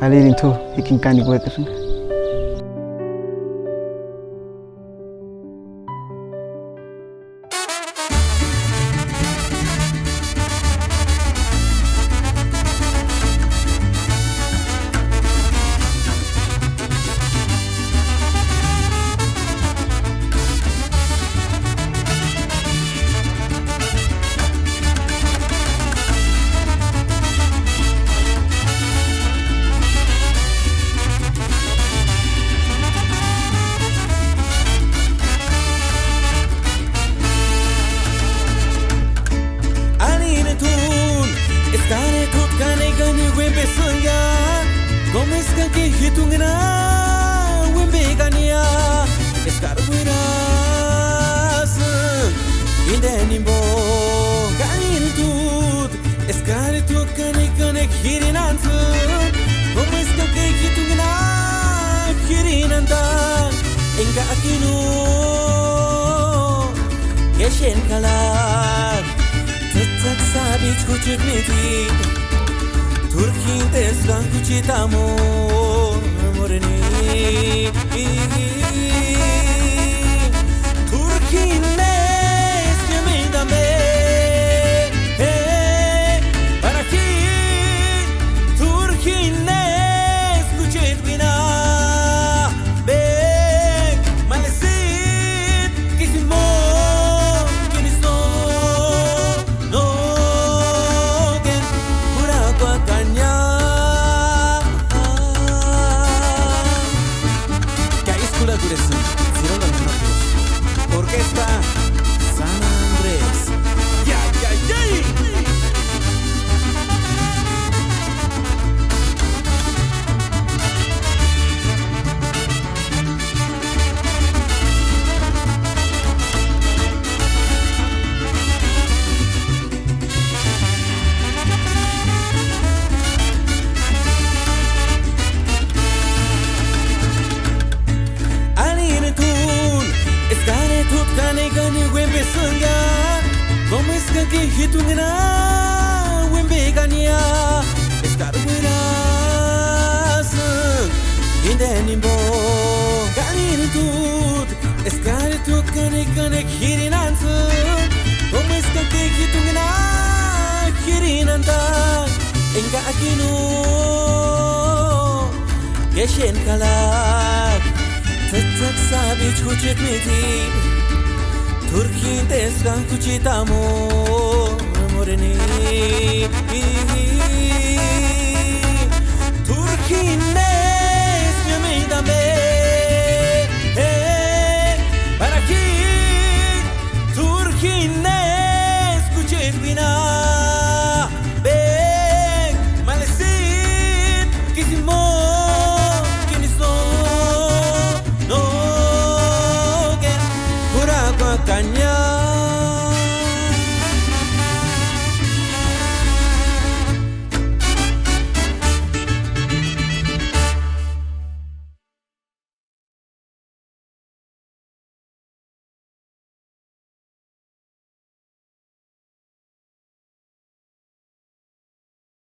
Alirin tu ikin kani boy kasun. Como es que hitungna wembe gania escarbuiras indenimbo ganin tut escaritu kane hirinantu como es que hitungna hirinanda enga akinu yeshen kalak tatsak sabich kuchikniti Turkin tesgan kuchitamo moreni Turkin nes que me dame para aquí Turkin nes kuchitwina be malesit kisimo kiniso no gen pura Kanya que hay escuela duresin sino los notos orquesta San Andrés ya Gani wembe sunga Como es que hitungna wembe gania escarbuiras indenimbo ganin tut escaritu kane hirinantu Como es que hitungna hirinanda enga akinu yeshen kalak tatsak sabich kuchitmiti Turkin tesgan kuchitamo moreni